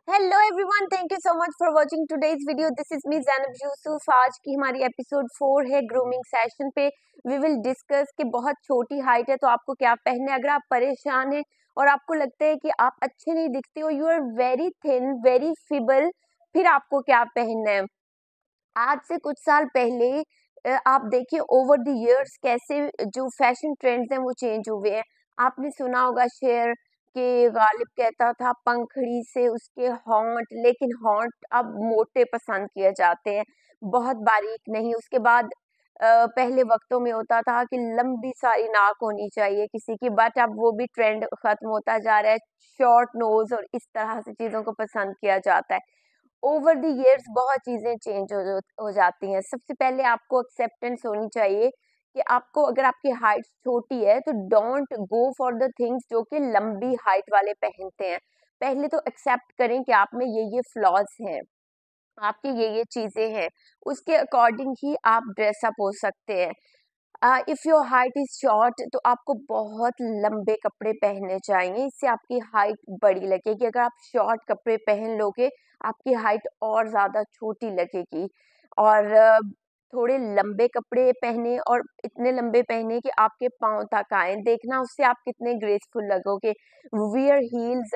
Hello everyone, thank you so much for watching today's video. This is me Zainab Yusuf. आज की हमारी episode 4 है। Grooming session पे we will discuss कि बहुत छोटी हाइट है तो आपको क्या पहनना है। अगर आप परेशान हैं और आपको लगता है कि आप अच्छे नहीं दिखते हो, you are very thin, very feeble, फिर आपको क्या पहनना है। आज से कुछ साल पहले आप देखिए ओवर द इयर्स कैसे जो फैशन ट्रेंड्स हैं वो चेंज हुए हैं। आपने सुना होगा शेर के गालिब कहता था पंखड़ी से उसके होंठ, लेकिन होंठ अब मोटे पसंद किए जाते हैं, बहुत बारीक नहीं। उसके बाद पहले वक्तों में होता था कि लंबी सारी नाक होनी चाहिए किसी की, बट अब वो भी ट्रेंड खत्म होता जा रहा है। शॉर्ट नोज और इस तरह से चीजों को पसंद किया जाता है। ओवर द इयर्स बहुत चीजें चेंज हो जाती हैं। सबसे पहले आपको एक्सेप्टेंस होनी चाहिए कि आपको, अगर आपकी हाइट छोटी है तो don't go for the things जो कि लंबी हाइट वाले पहनते हैं। पहले तो एक्सेप्ट करें कि आप में ये फ्लॉज हैं, आपकी ये चीजें हैं, उसके अकॉर्डिंग ही आप ड्रेसअप हो सकते हैं। If your height is short तो आपको बहुत लंबे कपड़े पहनने चाहिए, इससे आपकी हाइट बड़ी लगेगी। अगर आप शॉर्ट कपड़े पहन लोगे आपकी हाइट और ज्यादा छोटी लगेगी। और थोड़े लंबे कपड़े पहने, और इतने लंबे पहने कि आपके पाँव तक आए, देखना उससे आप कितने ग्रेसफुल लगोगे। वियर हील्स,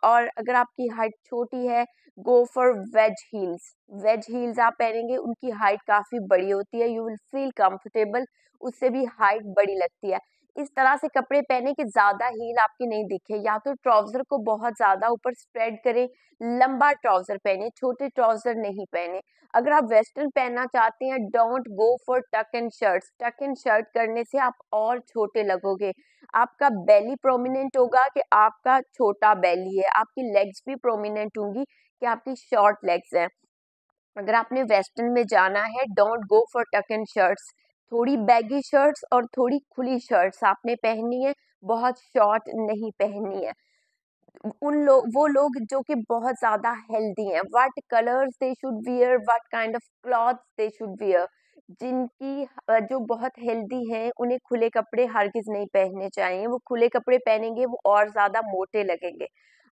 और अगर आपकी हाइट छोटी है go for wedge heels. Wedge heels आप पहनेंगे, उनकी हाइट काफी बड़ी होती है, यू विल फील कंफर्टेबल, उससे भी हाइट बड़ी लगती है। इस तरह से कपड़े पहने कि ज्यादा हील आपकी नहीं दिखे। या तो ट्राउजर को बहुत ज्यादा ऊपर स्प्रेड करें, लंबा ट्राउजर पहने, छोटे ट्राउजर नहीं पहने। अगर आप वेस्टर्न पहनना चाहते हैं डोंट गो फॉर टक एंड शर्ट्स। टक एंड शर्ट करने से आप और छोटे लगोगे, आपका बेली प्रोमिनेंट होगा कि आपका छोटा बेली है, आपकी लेग्स भी प्रोमिनेंट होंगी कि आपकी शॉर्ट लेग्स हैं। अगर आपने वेस्टर्न में जाना है डोंट गो फॉर टक एंड शर्ट्स। थोड़ी बैगी शर्ट्स और थोड़ी खुली शर्ट्स आपने पहननी है, बहुत शॉर्ट नहीं पहननी है। वो लोग जो कि बहुत ज्यादा हेल्दी हैं, what colours they should wear, what kind of clothes they should wear. जिनकी जो बहुत हेल्दी हैं उन्हें खुले कपड़े हरगिज नहीं पहनने चाहिए। वो खुले कपड़े पहनेंगे वो और ज्यादा मोटे लगेंगे।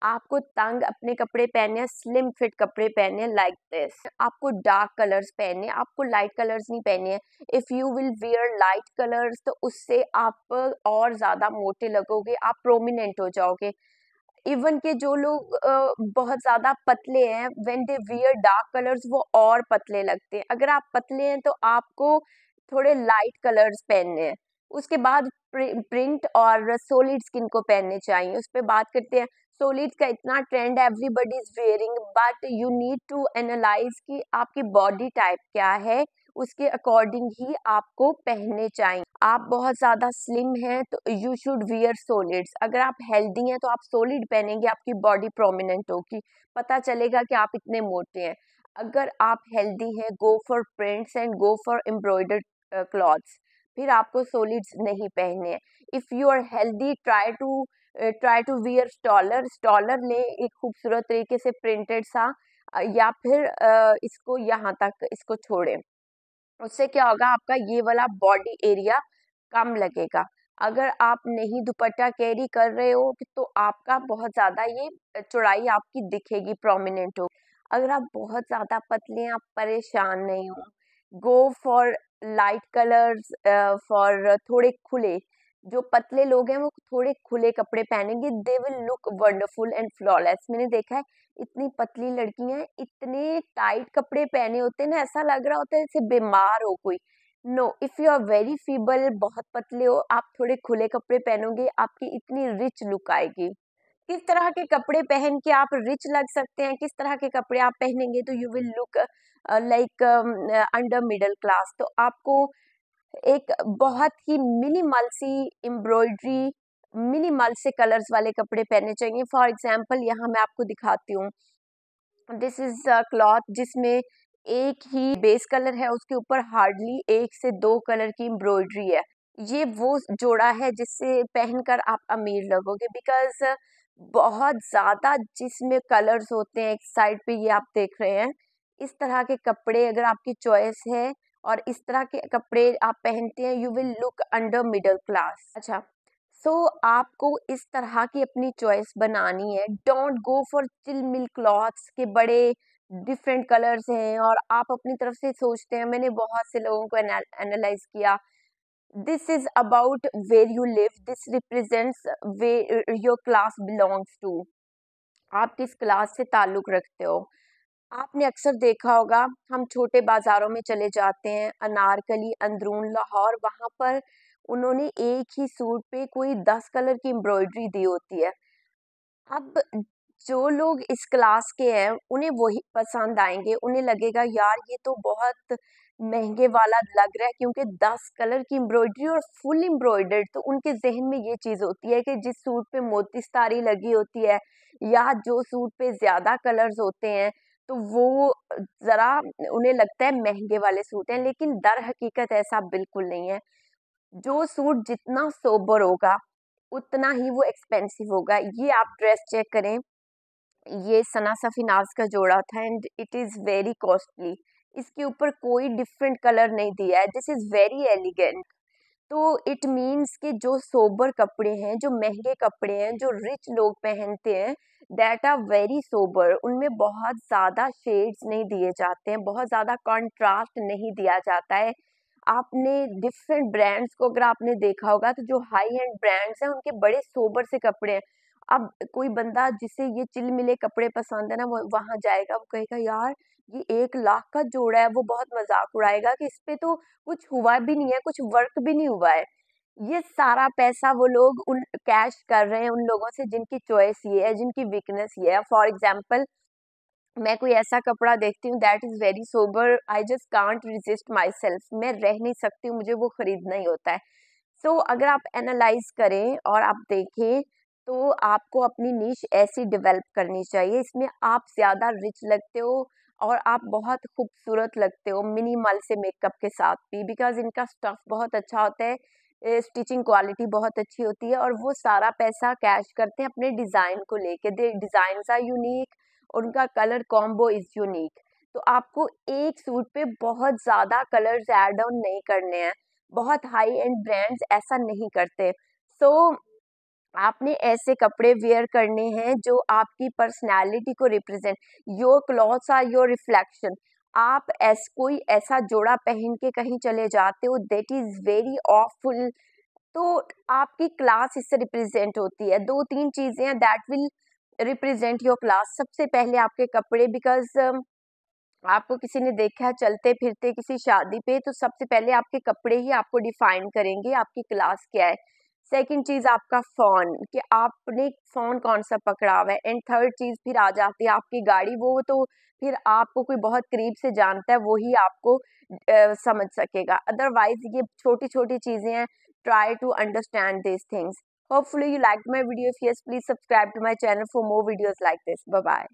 आपको तंग अपने कपड़े पहने, स्लिम फिट कपड़े पहने, लाइक दिस। आपको डार्क कलर्स पहने, आपको लाइट कलर्स नहीं पहने हैं। If you will wear light colours तो उससे आप और ज्यादा मोटे लगोगे, आप प्रोमिनेंट हो जाओगे। इवन के जो लोग बहुत ज्यादा पतले हैं, when they wear dark colours वो और पतले लगते हैं। अगर आप पतले हैं तो आपको थोड़े लाइट कलर्स पहनने हैं। उसके बाद प्रिंट और सॉलिड स्किन को पहनने चाहिए। उस पर बात करते हैं। सॉलिड का इतना ट्रेंड है, everybody is wearing, but you need to analyse कि आपकी बॉडी टाइप क्या है, उसके अकॉर्डिंग ही आपको पहनने चाहिए। आप बहुत ज्यादा स्लिम हैं तो यू शुड वियर सॉलिड्स। अगर आप हेल्दी हैं तो आप सॉलिड पहनेंगे, आपकी बॉडी प्रोमिनेंट होगी, पता चलेगा कि आप इतने मोटे हैं। अगर आप हेल्दी हैं go for prints and go for embroidered clothes, फिर आपको सॉलिड्स नहीं पहनने हैं। If you are healthy try to wear stole. Stole ले एक खूबसूरत तरीके से प्रिंटेड सा, या फिर इसको यहाँ तक इसको छोड़े। उससे क्या होगा, आपका ये वाला बॉडी एरिया कम लगेगा। अगर आप नहीं दुपट्टा कैरी कर रहे हो तो आपका बहुत ज्यादा ये चौड़ाई आपकी दिखेगी, प्रोमिनेंट हो। अगर आप बहुत ज्यादा पतले हैं, आप परेशान नहीं हो, go for light colours, for थोड़े खुले। जो पतले लोग हैं वो थोड़े खुले कपड़े पहनेंगे, they will look wonderful and flawless. मैंने देखा है इतनी पतली लड़कियां इतने टाइट कपड़े पहने होते हैं ना, ऐसा लग रहा होता है जैसे बीमार हो कोई। No, if you are very feeble, बहुत पतले हो, आप थोड़े खुले कपड़े पहनोगे, आपकी इतनी रिच लुक आएगी। किस तरह के कपड़े पहन के आप रिच लग सकते हैं, किस तरह के कपड़े आप पहनेंगे तो you will look like under middle class. तो आपको एक बहुत ही मिनिमल सी एम्ब्रॉयडरी, मिनिमल से कलर्स वाले कपड़े पहनने चाहिए। फॉर एग्जाम्पल यहाँ मैं आपको दिखाती हूँ। दिस इज क्लॉथ जिसमें एक ही बेस कलर है, उसके ऊपर हार्डली 1 से 2 कलर की एम्ब्रॉयडरी है। ये वो जोड़ा है जिससे पहनकर आप अमीर लगोगे, बिकॉज बहुत ज्यादा जिसमें कलर्स होते हैं। एक साइड पे ये आप देख रहे हैं, इस तरह के कपड़े अगर आपकी चॉइस है और इस तरह के कपड़े आप पहनते हैं, you will look under middle class. अच्छा, सो आपको इस तरह की अपनी चॉइस बनानी है। Don't go for chill mill clothes के बड़े डिफरेंट कलर्स हैं और आप अपनी तरफ से सोचते हैं। मैंने बहुत से लोगों को एनालाइज किया। This is about where you live, this represents where your class belongs to. आप किस क्लास से ताल्लुक रखते हो। आपने अक्सर देखा होगा, हम छोटे बाजारों में चले जाते हैं, अनारकली, अंदरून, लाहौर, वहां पर उन्होंने एक ही सूट पे कोई 10 कलर की एम्ब्रॉयडरी दी होती है। अब जो लोग इस क्लास के हैं उन्हें वही पसंद आएंगे, उन्हें लगेगा यार ये तो बहुत महंगे वाला लग रहा है, क्योंकि 10 कलर की एम्ब्रॉयडरी और फुल एम्ब्रॉयडर्ड। तो उनके जहन में ये चीज होती है कि जिस सूट पे मोती सितारी लगी होती है या जो सूट पे ज्यादा कलर्स होते हैं, तो वो जरा उन्हें लगता है महंगे वाले सूट हैं। लेकिन दर हकीकत ऐसा बिल्कुल नहीं है। जो सूट जितना सोबर होगा उतना ही वो एक्सपेंसिव होगा। ये आप ड्रेस चेक करें, ये सना सफीनाज का जोड़ा था and it is very costly. इसके ऊपर कोई डिफरेंट कलर नहीं दिया है, दिस इज वेरी एलिगेंट। तो इट मीन्स कि जो सोबर कपड़े हैं, जो महंगे कपड़े हैं, जो रिच लोग पहनते हैं, दैट आर वेरी सोबर। उनमें बहुत ज़्यादा शेड्स नहीं दिए जाते हैं, बहुत ज़्यादा कॉन्ट्रास्ट नहीं दिया जाता है। आपने डिफरेंट ब्रांड्स को अगर आपने देखा होगा तो जो हाई एंड ब्रांड्स हैं उनके बड़े सोबर से कपड़े हैं। अब कोई बंदा जिसे ये चिल मिले कपड़े पसंद है ना, वो वहां जाएगा, वो कहेगा यार ये 1 लाख का जोड़ा है। वो बहुत मजाक उड़ाएगा कि इस पे तो कुछ हुआ भी नहीं है, कुछ वर्क भी नहीं हुआ है। ये सारा पैसा वो लोग उन कैश कर रहे हैं उन लोगों से जिनकी चॉइस ये है, जिनकी वीकनेस ये है। फॉर एग्जाम्पल, मैं कोई ऐसा कपड़ा देखती हूँ that is very sober, I just can't resist my self, मैं रह नहीं सकती हूँ, मुझे वो खरीदना ही होता है। सो अगर आप एनालाइज करें और आप देखें तो आपको अपनी नीश ऐसी डेवलप करनी चाहिए, इसमें आप ज्यादा रिच लगते हो और आप बहुत खूबसूरत लगते हो मिनिमल से मेकअप के साथ भी, बिकॉज इनका स्टफ बहुत अच्छा होता है, स्टिचिंग क्वालिटी बहुत अच्छी होती है और वो सारा पैसा कैश करते हैं अपने डिजाइन को लेके। दे डिजाइन आर यूनिक और उनका कलर कॉम्बो इज यूनिक। तो आपको एक सूट पे बहुत ज्यादा कलर्स ऐड ऑन नहीं करने हैं, बहुत हाई एंड ब्रांड्स ऐसा नहीं करते। सो आपने ऐसे कपड़े वेयर करने हैं जो आपकी पर्सनालिटी को represent. Your clothes are your reflection. आप कोई ऐसा जोड़ा पहन के कहीं चले जाते हो दैट इज वेरी ऑफुल, तो आपकी क्लास इससे रिप्रेजेंट होती है। 2-3 चीजें हैं that will represent your class. सबसे पहले आपके कपड़े, बिकॉज आपको किसी ने देखा है चलते फिरते किसी शादी पे, तो सबसे पहले आपके कपड़े ही आपको डिफाइन करेंगे आपकी क्लास क्या है। सेकंड चीज आपका फोन, कि आपने फोन कौन सा पकड़ा हुआ है। एंड थर्ड चीज फिर आ जाती है आपकी गाड़ी, वो तो फिर आपको कोई बहुत करीब से जानता है वो ही आपको समझ सकेगा, अदरवाइज ये छोटी छोटी चीजें हैं। Try to understand this things. Hopefully you like my video, if yes please subscribe to my channel for more videos like this. Bye bye.